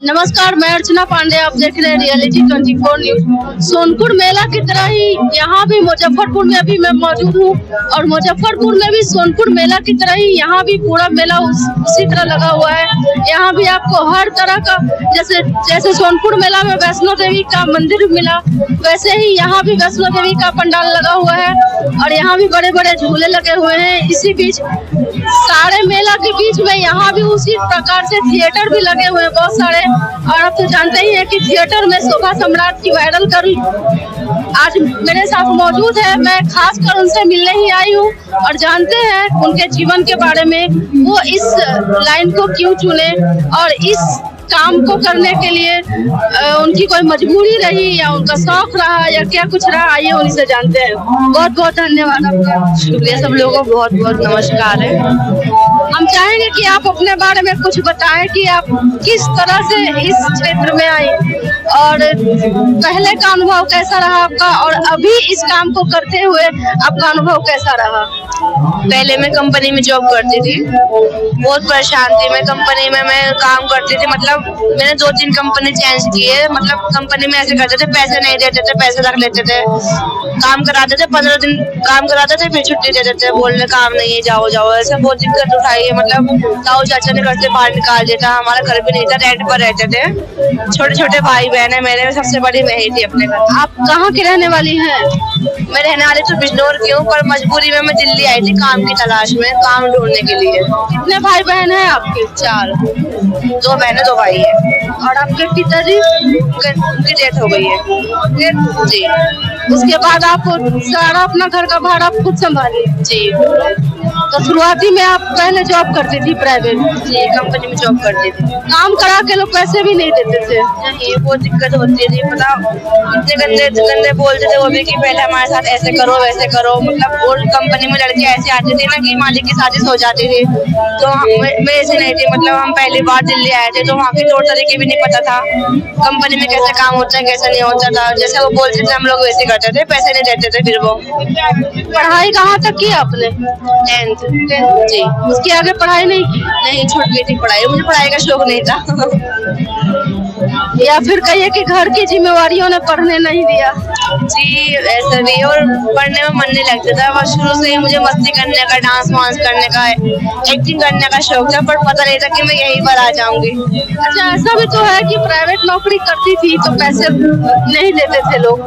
नमस्कार, मैं अर्चना पांडे। आप देख रहे हैं रियलिटी 24 न्यूज। सोनपुर मेला की तरह ही यहाँ भी मुजफ्फरपुर में अभी मैं मौजूद हूँ और मुजफ्फरपुर में भी सोनपुर मेला की तरह ही यहाँ भी पूरा मेला उसी तरह लगा हुआ है। यहाँ भी आपको हर तरह का जैसे सोनपुर मेला में वैष्णो देवी का मंदिर मिला, वैसे ही यहाँ भी वैष्णो देवी का पंडाल लगा हुआ है और यहाँ भी बड़े बड़े झूले लगे हुए हैं। इसी बीच सारे मेला के बीच में यहाँ भी उसी प्रकार से थिएटर भी लगे हुए हैं बहुत सारे। और आप तो जानते ही हैं कि थिएटर में शोभा सम्राट की वायरल करी आज मेरे साथ मौजूद है। मैं खासकर उनसे मिलने ही आई हूँ और जानते हैं उनके जीवन के बारे में, वो इस लाइन को क्यों चुने और इस काम को करने के लिए उनकी कोई मजबूरी रही या उनका शौक रहा या क्या कुछ रहा, आइए उन्हीं से जानते हैं। बहुत बहुत धन्यवाद आपका। शुक्रिया, सब लोगों को बहुत बहुत नमस्कार है। हम चाहेंगे कि आप अपने बारे में कुछ बताएं कि आप किस तरह से इस क्षेत्र में आए और पहले का अनुभव कैसा रहा आपका और अभी इस काम को करते हुए आपका अनुभव कैसा रहा। पहले मैं कंपनी में जॉब करती थी, बहुत परेशान थी मैं कंपनी में। मैं काम करती थी, मतलब मैंने 2-3 कंपनी चेंज की है। मतलब कंपनी में ऐसे करते थे, पैसे नहीं देते थे, पैसे रख लेते थे, काम कराते थे, 15 दिन काम कराते थे, फिर छुट्टी दे देते, बोलने काम नहीं है, जाओ जाओ। ऐसे बहुत दिक्कत उठाई है। मतलब ताऊ चाचा ने घर से बाहर निकाल दिया था, हमारा घर भी नहीं था, रेंट पर रहते थे। छोटे छोटे भाई बहन है मेरे, सबसे बड़ी मैं ही थी अपने घर। आप कहाँ की रहने वाली हैं। मैं रहने वाली तो बिजनौर की हूँ, पर मजबूरी में मैं दिल्ली आई थी काम की तलाश में, काम ढूंढने के लिए। कितने भाई बहन हैं आपके। 4, 2 बहनें 2 भाई है। और आपके पिताजी उनकी डेथ हो गई है जी। उसके बाद आप सारा अपना घर का भाड़ा खुद संभाली जी। तो शुरुआती में आप पहले जॉब करती थी प्राइवेट जी, कंपनी में जॉब करती थी। काम करा के लोग पैसे भी नहीं देते थे। नहीं, बहुत दिक्कत होती थी। मतलब इतने गंदे बोलते थे वो भी कि पहले हमारे साथ ऐसे करो वैसे करो। मतलब और कंपनी में लड़के ऐसे आती थी ना कि मालिक की साजिश हो जाती थी। तो मैं ऐसे नहीं थी। मतलब हम पहली बार दिल्ली आए थे तो वहाँ के तौर तरीके भी नहीं पता था, कंपनी में कैसे काम होता है कैसे नहीं होता था। जैसे वो बोलते थे हम लोग वैसे करते थे, पैसे नहीं देते थे। फिर वो पढ़ाई कहाँ तक की आपने। 10th जी। उसके आगे पढ़ाई नहीं की। नहीं, छूट गई थी पढ़ाई, मुझे पढ़ाई का शौक नहीं था। या फिर कहिए कि घर की जिम्मेवारियों ने पढ़ने नहीं दिया। जी ऐसा भी, और पढ़ने में मन नहीं लगता था। बस शुरू से ही मुझे मस्ती करने का, डांस वांस करने का, एक्टिंग करने का शौक था, पर पता नहीं था कि मैं यहीं पर आ जाऊंगी। अच्छा, ऐसा भी तो है कि प्राइवेट नौकरी करती थी तो पैसे नहीं देते थे लोग,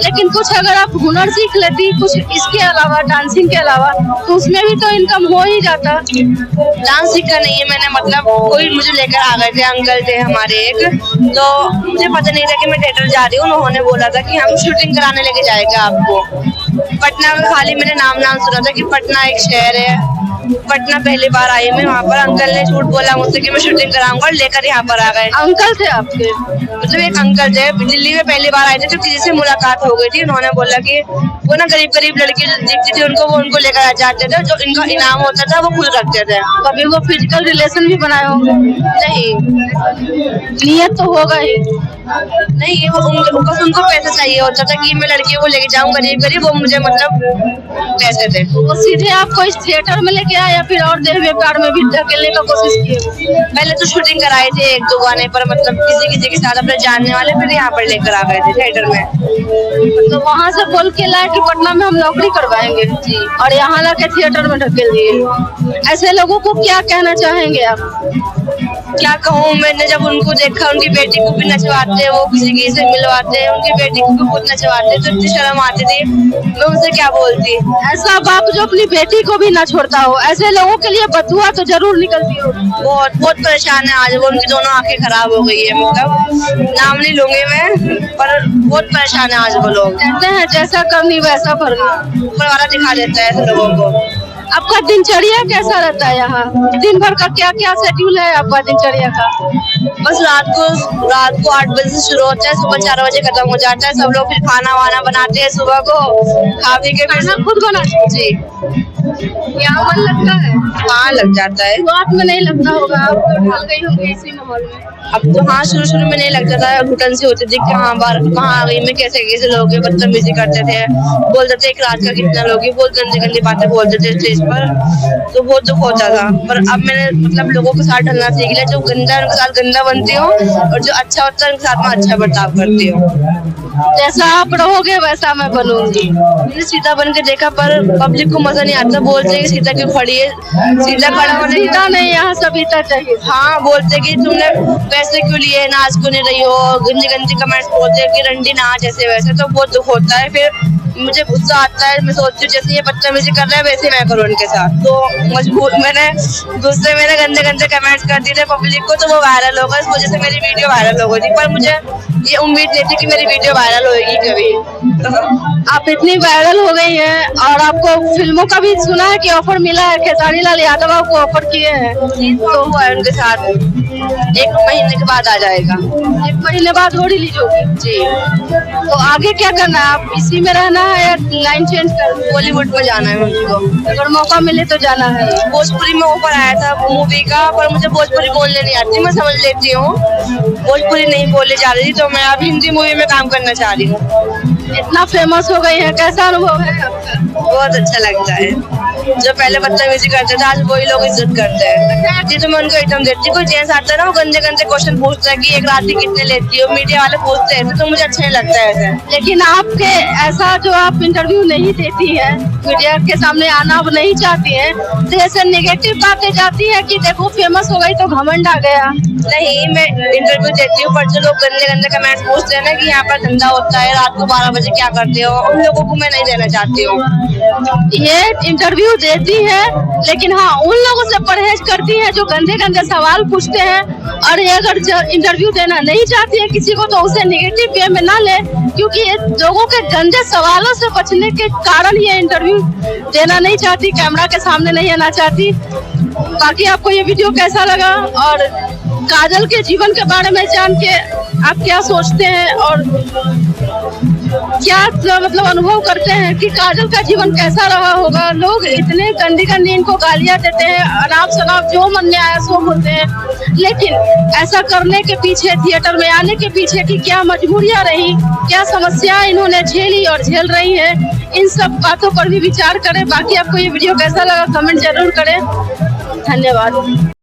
लेकिन कुछ अगर आप हुनर सीख लेती कुछ इसके अलावा, डांसिंग के अलावा, तो उसमें भी तो इनकम हो ही जाता। डांस सीखा नहीं है मैंने। मतलब कोई मुझे लेकर आ गए थे, अंकल थे हमारे एक, तो मुझे पता नहीं था कि मैं थिएटर जा रही हूँ। उन्होंने बोला था कि हम शूटिंग कराने लेके जाएंगे आपको। पटना में खाली मैंने नाम सुना था कि पटना एक शहर है। पटना पहली बार आई मैं, वहाँ पर अंकल ने झूठ बोला मुझसे कि मैं शूटिंग कराऊंगा और लेकर यहाँ पर आ गए। अंकल थे आपके। मतलब एक अंकल थे, दिल्ली में पहली बार आए थे तो किसी से मुलाकात हो गई थी। उन्होंने बोला कि वो ना गरीब लड़की दिखती थी उनको, वो उनको लेकर आ जाते थे, जो इनका इनाम होता था वो खुद रखते थे। कभी वो फिजिकल रिलेशन भी बनाए होंगे। नहीं, नियत तो होगा ही। नहीं, वो उनको पैसा चाहिए होता था कि मैं लड़कियों को लेके जाऊँ गरीब, वो मुझे मतलब पैसे थे। वो सीधे आपको इस थिएटर में लेके आए या फिर और देह व्यापार में भी धकेलने का कोशिश किए। पहले तो शूटिंग कराए थे 1-2 गाने पर, मतलब किसी के साथ अपने जानने वाले, फिर यहाँ पर लेकर आ गए थे थिएटर में। तो वहाँ से बोल के लाए कि पटना में हम नौकरी करवाएंगे जी, और यहाँ ला के थिएटर में ढकेल दिए। ऐसे लोगों को क्या कहना चाहेंगे आप। क्या कहूँ, मैंने जब उनको देखा, उनकी बेटी को भी नचवाते, वो किसी से मिलवाते, उनकी बेटी को भी खुद नचवाते, तो इतनी शर्म आती थी, मैं उनसे क्या बोलती। ऐसा बाप जो अपनी बेटी को भी ना छोड़ता हो, ऐसे लोगों के लिए बदुआ तो जरूर निकलती हो। बहुत परेशान है आज वो। उनकी दोनों आंखें खराब हो गई है। मतलब नाम नहीं लूंगी मैं, पर बहुत परेशान है आज वो लोग। कहते हैं जैसा करनी वैसा भरना, ऊपर वाला दिखा देता है ऐसे लोगों को। आपका दिनचर्या कैसा रहता है यहाँ। दिन भर का क्या क्या शेड्यूल है आपका दिनचर्या का। बस रात को 8 बजे से शुरू होता है, सुबह 4 बजे खत्म हो जाता है। सब लोग फिर खाना वाना बनाते हैं सुबह को, खा पी के फिर खुद बनाते जी। यहाँ मन लगता है? हाँ लग जाता है। शुरुआत में नहीं लगता होगा, आप तो ढल गई होंगी इसी माहौल में। अब तो हाँ शुरू में नहीं लगता था, घुटन सी होती थी कि हाँ बार कहाँ आ गई मैं, कैसे लोग बदतमीजी करते थे, बोलते थे एक रात का कितना लोग बहुत गंदी गंदी बातें बोलते थे स्टेज पर, तो बहुत दुख होता था। पर अब मैंने मतलब लोगों के साथ ढलना सीख लिया, जो गंदा है उनके साथ गंदा बनती हूँ और जो अच्छा होता है उनके साथ में अच्छा बर्ताव करती हूँ। जैसा आप रहोगे वैसा मैं बनूंगी। मैंने सीधा बन के देखा पर पब्लिक को मजा नहीं आता, बोलते हैं कि सीधा क्यों खड़ी है, सीधा खड़ा होने सीधा नहीं, यहाँ सभ्यता चाहिए। हाँ बोलते कि तुमने पैसे क्यों लिए, नाच क्यों नहीं रही हो, गंदी गंदी कमेंट्स बोलते हैं कि रंडी नाच ऐसे वैसे, तो बहुत दुख होता है। फिर मुझे गुस्सा आता है, मैं सोचती हूँ जैसे ये बदतमीजी कर रहा है वैसे मैं करूँ उनके साथ, तो मजबूर मैंने गुस्से में गंदे गंदे कमेंट्स कर दिए थे पब्लिक को, तो वो वायरल होगा, इस वजह से मेरी वीडियो वायरल हो गई थी। पर मुझे ये उम्मीद नहीं थी कि मेरी वीडियो वायरल होगी कभी। आप इतनी वायरल हो गई हैं और आपको फिल्मों का भी सुना है कि ऑफर मिला है, खेसारी लाल यादव आपको ऑफर किए हैं, तो हुआ है उनके साथ, 1 महीने के बाद आ जाएगा। 1 महीने बाद हो रिलीज होगी जी। तो आगे क्या करना है, आप इसी में रहना है या लाइन चेंज कर? बॉलीवुड में जाना है मुझको, अगर मौका मिले तो जाना है। भोजपुरी में ऑफर आया था मूवी का, पर मुझे भोजपुरी बोलने नहीं आती, मैं समझ लेती हूँ, भोजपुरी नहीं बोलने जा रही थी, तो मैं अब हिंदी मूवी में काम करना चाह रही हूँ। इतना फेमस हो गई है, कैसा अनुभव है आपका? बहुत अच्छा लगता है, जो पहले बदतमीजी करते थे आज वही लोग इज्जत करते हैं। जी तो मैं उनको एकदम देती हूँ, कोई जेंट्स आता है ना वो गंदे गंदे क्वेश्चन पूछता है कि एक रात की कितने लेती हो, मीडिया वाले पूछते हैं, तो मुझे अच्छा नहीं लगता है ऐसे। लेकिन आपके ऐसा जो आप इंटरव्यू नहीं देती है, मीडिया के सामने आना अब नहीं चाहती है, तो ऐसे नेगेटिव बातें जाती है कि देखो फेमस हो गई तो घमंड आ गया। नहीं मैं इंटरव्यू देती हूँ, पर जो लोग गंदे गंदे कमेंट्स पूछते हैं ना कि यहाँ पर धंधा होता है, रात को 12 बजे क्या करते हो, उन लोगों को मैं नहीं देना चाहती हूँ। ये इंटरव्यू देती है, लेकिन हाँ उन लोगों से परहेज करती है जो गंदे गंदे सवाल पूछते हैं, और ये अगर इंटरव्यू देना नहीं चाहती है किसी को तो उसे नेगेटिव वे में ना ले, क्योंकि ये लोगों के गंदे सवालों से बचने के कारण ये इंटरव्यू देना नहीं चाहती, कैमरा के सामने नहीं आना चाहती। बाकी आपको ये वीडियो कैसा लगा और काजल के जीवन के बारे में जान के आप क्या सोचते हैं और क्या मतलब अनुभव करते हैं कि काजल का जीवन कैसा रहा होगा? लोग इतने गंदी गंदी इनको गालियां देते हैं, अनाप शनाप जो मन में आया सो बोलते हैं, लेकिन ऐसा करने के पीछे, थिएटर में आने के पीछे की क्या मजबूरियां रही, क्या समस्या इन्होंने झेली और झेल रही है, इन सब बातों पर भी विचार करें। बाकी आपको ये वीडियो कैसा लगा कमेंट जरूर करें। धन्यवाद।